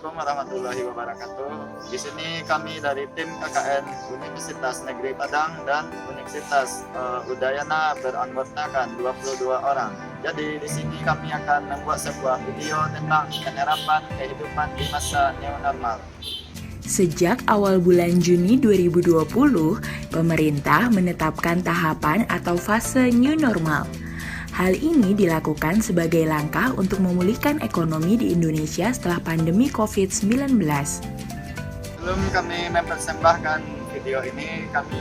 Assalamualaikum warahmatullahi wabarakatuh. Di sini kami dari tim KKN Universitas Negeri Padang dan Universitas Udayana beranggotakan 22 orang. Jadi di sini kami akan membuat sebuah video tentang penerapan kehidupan di masa new normal. Sejak awal bulan Juni 2020, pemerintah menetapkan tahapan atau fase new normal. Hal ini dilakukan sebagai langkah untuk memulihkan ekonomi di Indonesia setelah pandemi COVID-19. Sebelum kami mempersembahkan video ini, kami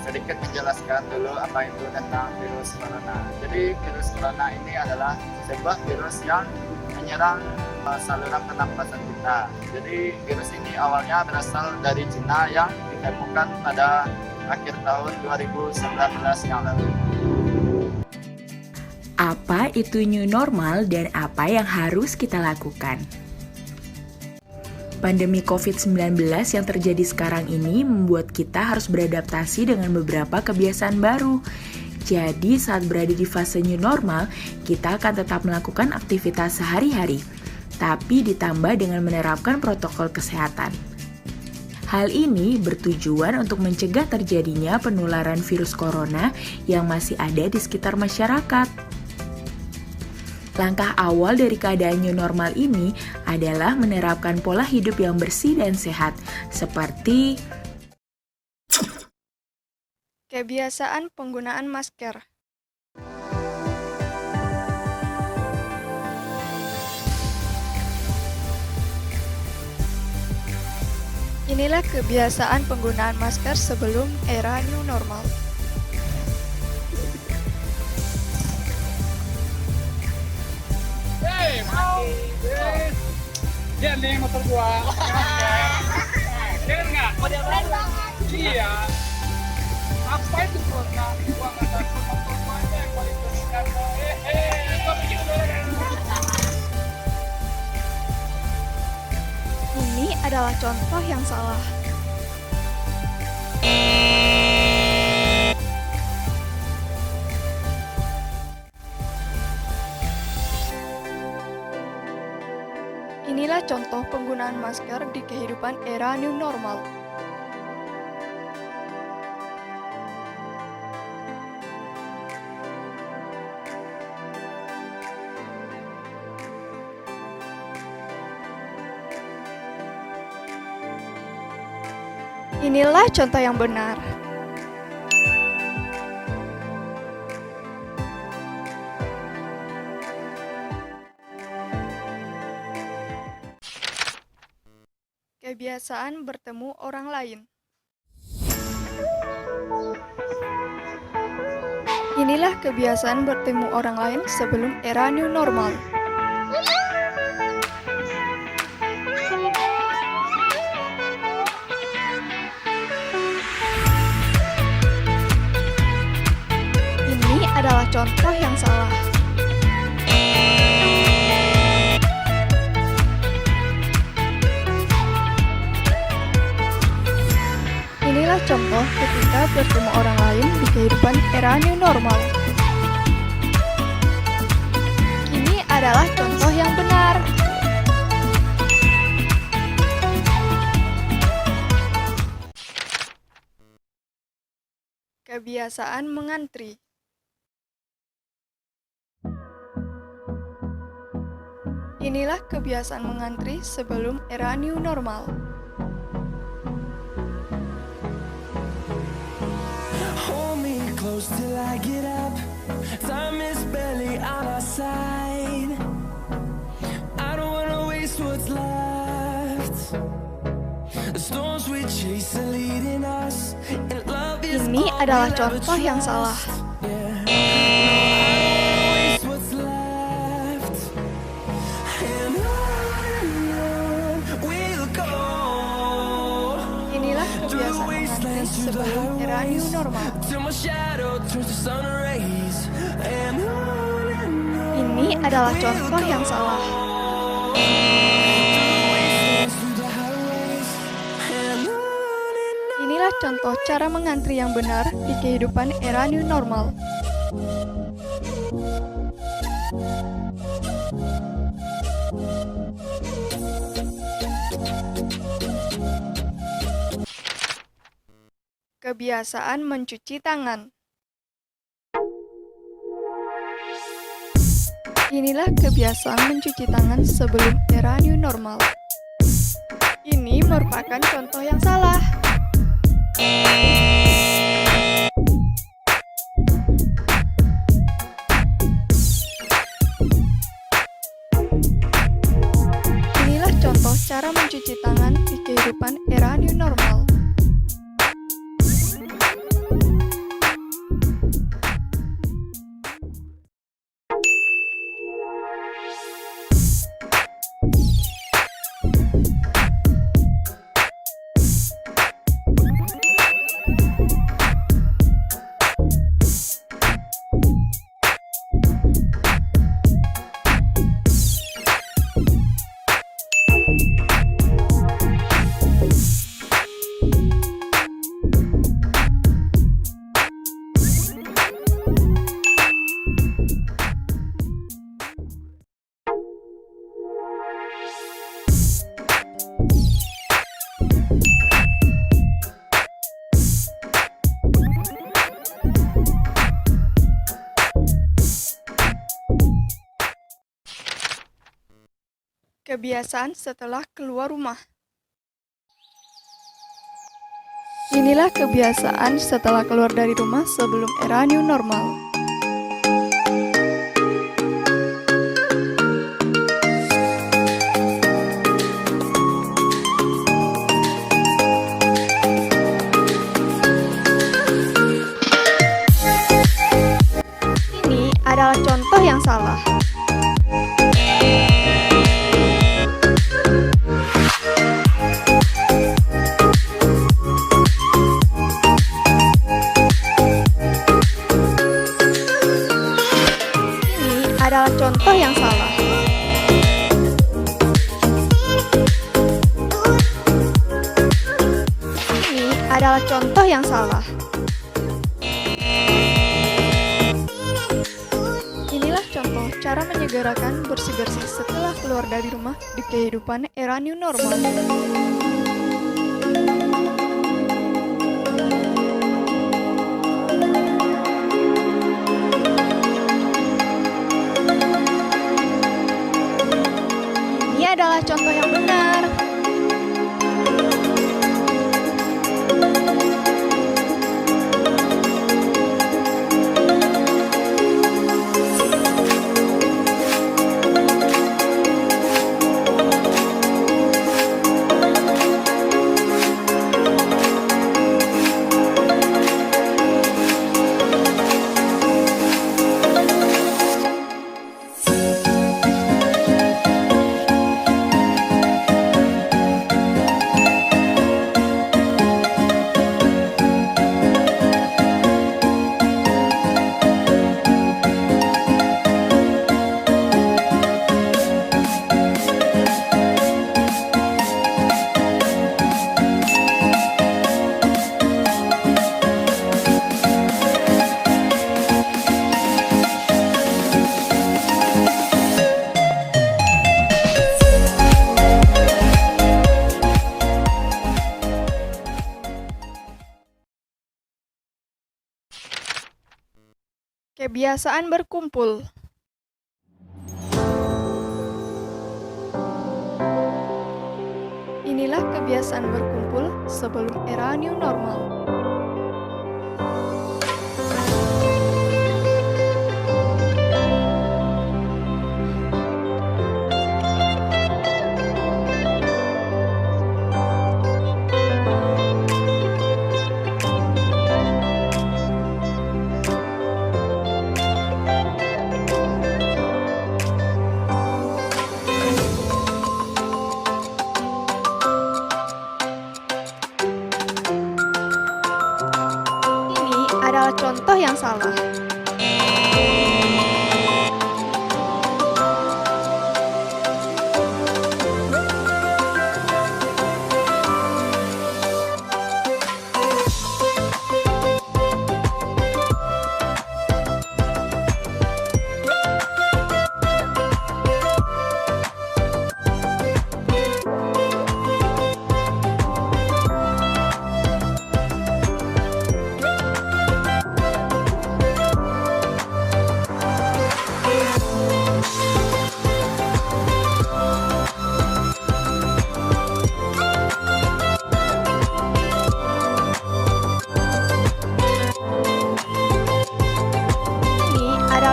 sedikit menjelaskan dulu apa itu tentang virus corona. Jadi virus corona ini adalah sebuah virus yang menyerang saluran pernapasan kita. Jadi virus ini awalnya berasal dari Cina yang ditemukan pada akhir tahun 2019 yang lalu. Apa itu new normal dan apa yang harus kita lakukan? Pandemi COVID-19 yang terjadi sekarang ini membuat kita harus beradaptasi dengan beberapa kebiasaan baru. Jadi saat berada di fase new normal, kita akan tetap melakukan aktivitas sehari-hari, tapi ditambah dengan menerapkan protokol kesehatan. Hal ini bertujuan untuk mencegah terjadinya penularan virus corona yang masih ada di sekitar masyarakat. Langkah awal dari keadaan new normal ini adalah menerapkan pola hidup yang bersih dan sehat, seperti kebiasaan penggunaan masker. Inilah kebiasaan penggunaan masker sebelum era new normal. Dia nih motor gua. Keren nggak? Iya. Apa itu corona? Gua nggak tahu motor gua aja yang paling besar. Gua bikin Ini adalah contoh yang salah. Inilah contoh penggunaan masker di kehidupan era new normal. Inilah contoh yang benar. Kebiasaan bertemu orang lain. Inilah kebiasaan bertemu orang lain sebelum era new normal. Ini adalah contoh yang salah. Inilah contoh ketika bertemu orang lain di kehidupan era new normal. Ini adalah contoh yang benar. Kebiasaan mengantri. Inilah kebiasaan mengantri sebelum era new normal. Close till I get up. Time is barely on our side. I don't wanna waste what's left. The storms we chase are leading us, and love is Ini adalah contoh yang salah. Inilah kebiasaan mengantri sebelum era new normal. Ini adalah contoh yang salah. Inilah contoh cara mengantri yang benar di kehidupan era new normal. Kebiasaan mencuci tangan. Inilah kebiasaan mencuci tangan sebelum era new normal. Ini merupakan contoh yang salah. Inilah contoh cara mencuci tangan di kehidupan era new normal. Kebiasaan setelah keluar rumah. Inilah kebiasaan setelah keluar dari rumah sebelum era new normal. Ini adalah contoh yang salah. Adalah contoh yang salah. Ini adalah contoh yang salah. Inilah contoh cara menyegerakan bersih-bersih setelah keluar dari rumah di kehidupan era new normal. Ini adalah contoh yang benar. Kebiasaan berkumpul. Inilah kebiasaan berkumpul sebelum era new normal.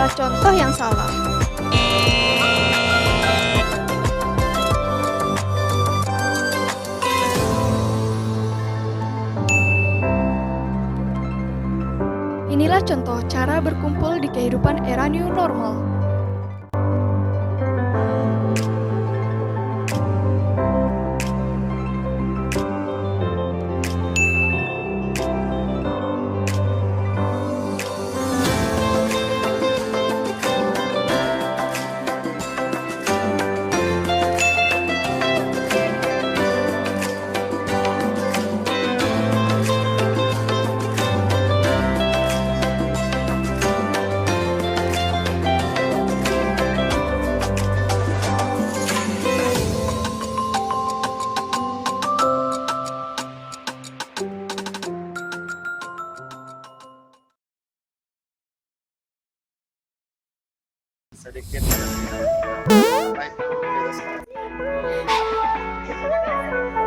adalah contoh yang salah. Inilah contoh cara berkumpul di kehidupan era new normal. sedikit apa itu virus corona.